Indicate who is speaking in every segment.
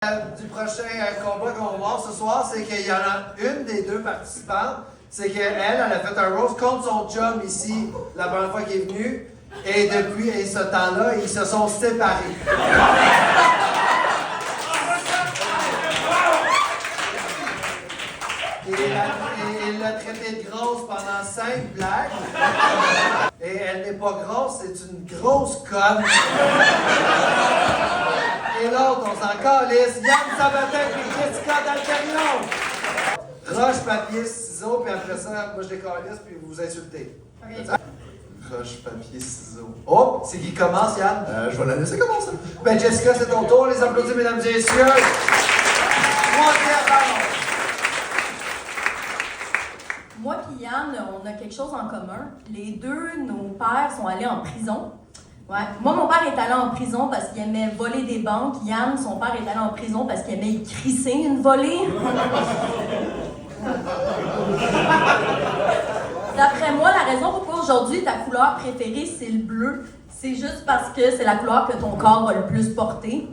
Speaker 1: Du prochain combat qu'on va voir ce soir, c'est qu'il y en a une des deux participantes, c'est qu'elle a fait un roast contre son chum ici la première fois qu'il est venu, et depuis ce temps-là, ils se sont séparés. Et il l'a traité de grosse pendant 5 blagues. Et elle n'est pas grosse, c'est une grosse conne. Et l'autre, on s'en calisse, Yann Sabatin et Jessica Dalcarion. Roche, papier, ciseaux, puis après ça, moi je les calisse, puis vous vous insultez. Okay. Roche, papier, ciseaux. Oh, c'est qui commence, Yann?
Speaker 2: Je vais la laisser commencer.
Speaker 1: Ben Jessica, c'est ton tour, les applaudissements, mesdames et messieurs.
Speaker 3: Moi et Yann, on a quelque chose en commun. Les deux, nos pères sont allés en prison. Ouais. Moi, mon père est allé en prison parce qu'il aimait voler des banques. Yann, son père est allé en prison parce qu'il aimait y crisser une volée. D'après moi, la raison pourquoi aujourd'hui ta couleur préférée, c'est le bleu, c'est juste parce que c'est la couleur que ton corps va le plus porter.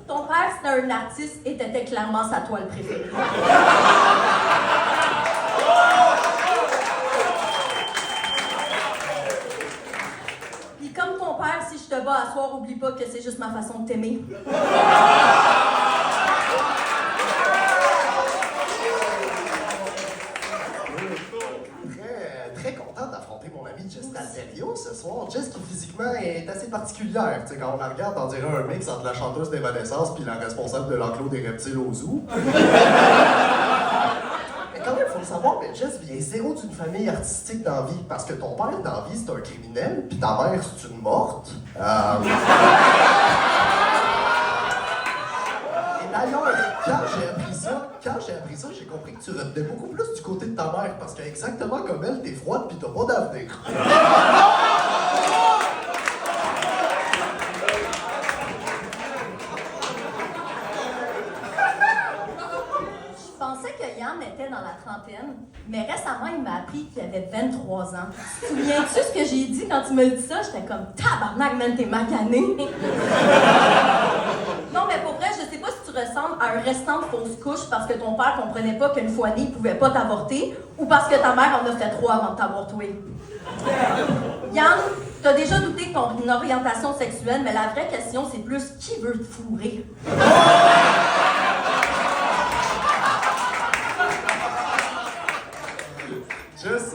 Speaker 3: Ton père, c'était un artiste et t'étais clairement sa toile préférée. Puis comme ton père, si je te bats à soir, oublie pas que c'est juste ma façon de t'aimer.
Speaker 2: Très content d'affronter mon ami Jess Dalcarion ce soir. Jess qui physiquement est assez particulière. Tu sais, quand on la regarde, on dirait un mix entre la chanteuse d'Evanescence puis la responsable de l'enclos des reptiles au zoo. Mais quand même, il faut le savoir, mais Jess vient zéro d'une famille artistique dans la vie. Parce que ton père dans la vie, c'est un criminel, puis ta mère, c'est une morte. Et d'ailleurs, quand j'ai appris ça, j'ai compris que tu revenais beaucoup plus du côté de ta mère, parce qu'exactement comme elle, t'es froide pis t'as pas d'avenir.
Speaker 3: Je pensais que Yann était dans la trentaine, mais récemment, il m'a appris qu'il avait 23 ans. Tu te souviens-tu ce que j'ai dit quand tu m'as dit ça? J'étais comme, tabarnak, man, t'es macané. Non, mais pour vrai, je sais pas si tu ressembles à un restant de fausse couche parce que ton père comprenait pas qu'une fois né, il pouvait pas t'avorter ou parce que ta mère en a fait 3 avant de t'avoir tué. Yann, t'as déjà douté de ton orientation sexuelle, mais la vraie question, c'est plus qui veut te fourrer?
Speaker 2: Jess,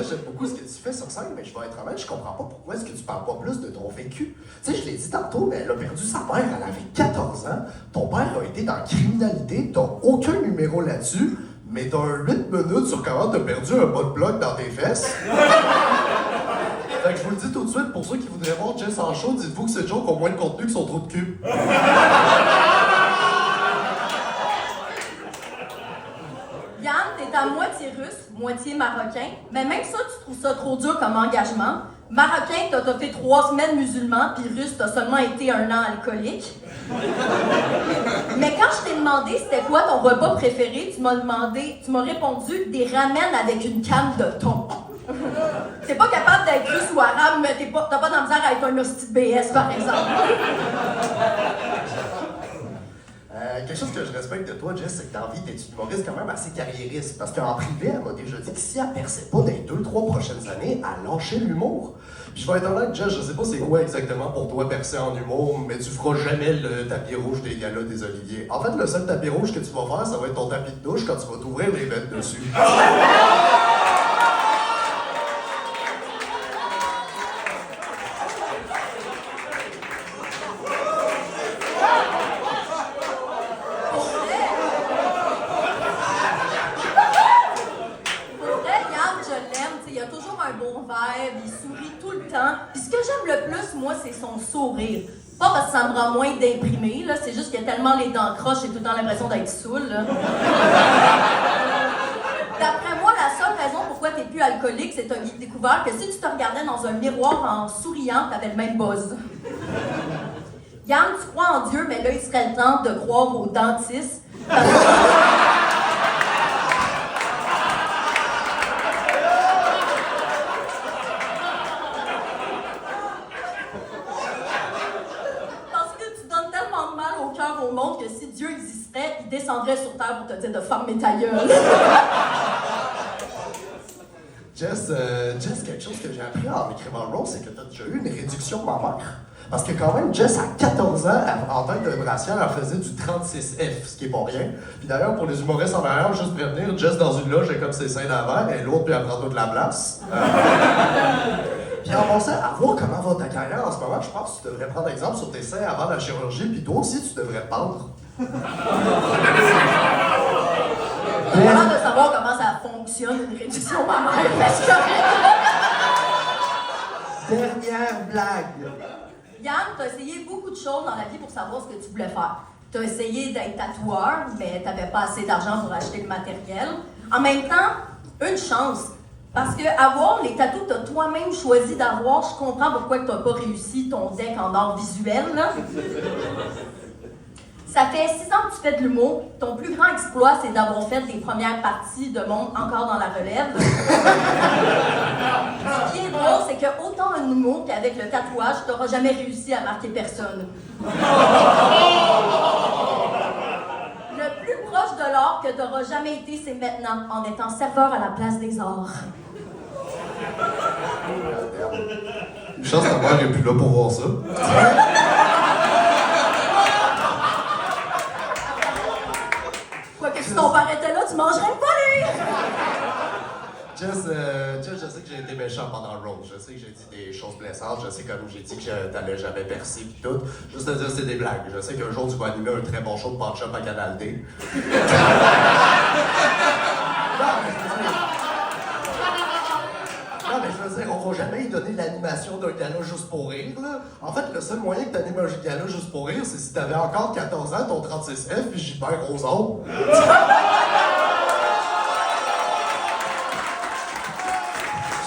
Speaker 2: j'aime beaucoup ce que tu fais sur scène, mais je vais être honnête, je comprends pas pourquoi est-ce que tu parles pas plus de ton vécu. Tu sais, je l'ai dit tantôt, mais elle a perdu sa mère, elle avait 14 ans. Ton père a été dans la criminalité, t'as aucun numéro là-dessus, mais t'as un 8 minutes sur comment t'as perdu un bas de bloc dans tes fesses. Fait que je vous le dis tout de suite, pour ceux qui voudraient voir Jess en show, dites-vous que ces jokes ont moins de contenu que son trou de cul.
Speaker 3: Yann, t'es à moitié russe, moitié marocain, mais même ça, tu trouves ça trop dur comme engagement. Marocain, t'as fait 3 semaines musulman, puis russe, t'as seulement été 1 an alcoolique. Mais quand je t'ai demandé c'était quoi ton repas préféré, tu m'as répondu des ramen avec une canne de thon. T'es pas capable d'être russe ou arabe, mais t'as pas de misère à être un hostie de BS, par exemple.
Speaker 2: Quelque chose que je respecte de toi, Jess, c'est que dans la vie, t'es une humoriste quand même assez carriériste. Parce qu'en privé, elle m'a déjà dit que si elle perçait pas dans les 2-3 prochaines années, elle lâchait l'humour. Puis je vais être honnête, Jess, je sais pas c'est quoi exactement pour toi percer en humour, mais tu feras jamais le tapis rouge des galas des Oliviers. En fait, le seul tapis rouge que tu vas faire, ça va être ton tapis de douche quand tu vas t'ouvrir les veines dessus.
Speaker 3: Il sourit tout le temps. Puis ce que j'aime le plus, moi, c'est son sourire. Pas parce que ça me rend moins déprimée, là. C'est juste qu'il y a tellement les dents croches, j'ai tout le temps l'impression d'être saoul, là. D'après moi, la seule raison pourquoi t'es plus alcoolique, c'est que t'as découvert que si tu te regardais dans un miroir en souriant, t'avais le même buzz. Yann, tu crois en Dieu, mais là, il serait le temps de croire aux dentistes. qu'il descendrait sur terre pour te dire de fermer ta gueule.
Speaker 2: Jess, quelque chose que j'ai appris en écrivant le rôle, c'est que tu as déjà eu une réduction mammaire. Parce que quand même, Jess, à 14 ans, en tête de brassière, elle faisait du 36F, ce qui est pas rien. Puis d'ailleurs, pour les humoristes en arrière, juste prévenir, Jess dans une loge, elle est comme ses seins d'avant, et l'autre, puis elle prend toute la place. Puis en pensant à voir comment va ta carrière en ce moment, je pense que tu devrais prendre exemple sur tes seins avant la chirurgie, puis toi aussi, tu devrais pendre.
Speaker 3: J'ai hâte de savoir comment ça fonctionne, une réduction mammaire, parce que...
Speaker 1: Dernière blague.
Speaker 3: Yann, t'as essayé beaucoup de choses dans la vie pour savoir ce que tu voulais faire. T'as essayé d'être tatoueur, mais t'avais pas assez d'argent pour acheter le matériel. En même temps, une chance. Parce que avoir les tatous que t'as toi-même choisi d'avoir, je comprends pourquoi t'as pas réussi ton deck en art visuel, là. Ça fait 6 ans que tu fais de l'humour. Ton plus grand exploit, c'est d'avoir fait des premières parties de monde encore dans la relève. Ce qui est drôle, c'est que autant en humour qu'avec le tatouage, tu n'auras jamais réussi à marquer personne. Le plus proche de l'art que tu n'auras jamais été, c'est maintenant, en étant serveur à la place des arts.
Speaker 2: Une chance que ta mère n'est plus là pour voir ça.
Speaker 3: Quoi que si ton père était là, tu mangerais le poulet!
Speaker 2: Jess, je sais que j'ai été méchant pendant le rôle. Je sais que j'ai dit des choses blessantes. Je sais comme j'ai dit que t'allais jamais percer pis tout. Juste te dire, c'est des blagues. Je sais qu'un jour, tu vas animer un très bon show de punch-up à Canal D. Non, mais je veux dire, on va jamais y donner l'animation d'un gala juste pour rire, là. En fait, le seul moyen que t'animes un gala juste pour rire, c'est si t'avais encore 14 ans, ton 36F, puis j'y perds aux autres.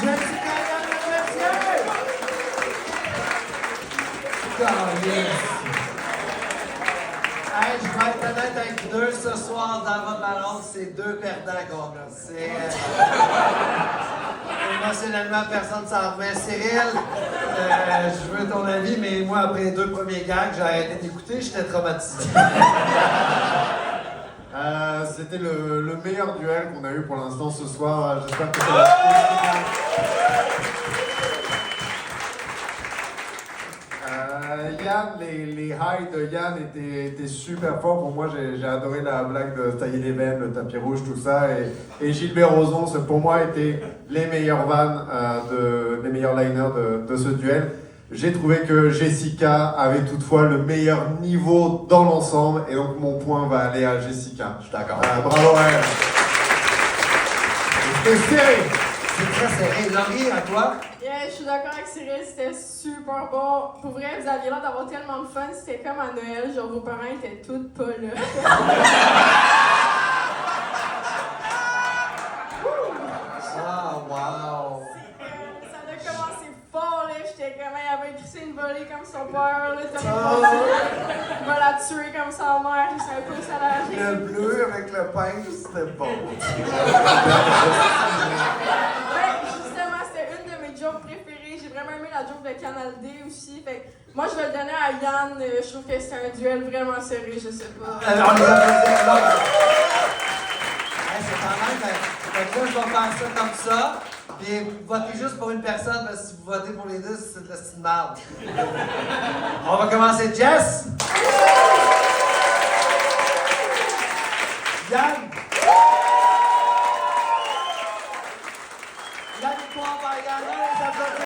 Speaker 1: Jessica Yann-Mercier! Hey, je vais être honnête avec vous deux ce soir dans votre balance, c'est deux perdants qu'on a. C'est. Émotionnellement, personne s'en remet. Cyril, je veux ton avis, mais moi, après les 2 premiers gags, j'ai arrêté d'écouter, j'étais traumatisé.
Speaker 4: C'était le meilleur duel qu'on a eu pour l'instant ce soir. J'espère que ça va. Yann, les highs de Yann étaient super forts. Pour moi, j'ai adoré la blague de tailler les veines, le tapis rouge, tout ça. Et Gilbert Rozon, pour moi, étaient les meilleures vannes, les meilleurs liners de ce duel. J'ai trouvé que Jessica avait toutefois le meilleur niveau dans l'ensemble. Et donc, mon point va aller à Jessica.
Speaker 2: Je suis d'accord.
Speaker 4: Bravo à elle. C'était serré.
Speaker 1: C'est très serré. Laurie, à toi?
Speaker 5: Yeah, je suis d'accord avec Cyril, c'était super bon. Pour vrai, vous aviez l'air d'avoir tellement de fun. C'était comme à Noël, genre vos parents étaient tous pas là.
Speaker 1: Ah, wow!
Speaker 5: Ça a commencé fort, là. J'étais comme, il avait écrit une volée comme son père, là. Il va la tuer comme sa mère. Je savais pas où ça allait
Speaker 1: Le
Speaker 5: aller.
Speaker 1: bleu avec le pain, c'était bon.
Speaker 5: Ben, justement, c'était une de mes jokes préférées. J'ai vraiment aimé la joke de Canal D aussi. Fait que moi, je vais le donner à Yann. Je trouve que c'était un duel vraiment serré, je sais pas.
Speaker 1: On les applaudit. Hey, c'est quand même. Fait que là, je vais faire ça comme ça. Puis votez juste pour une personne, parce que si vous votez pour les deux, c'est de la style marde. On va commencer. Jess! Yann! La victoire par Yann!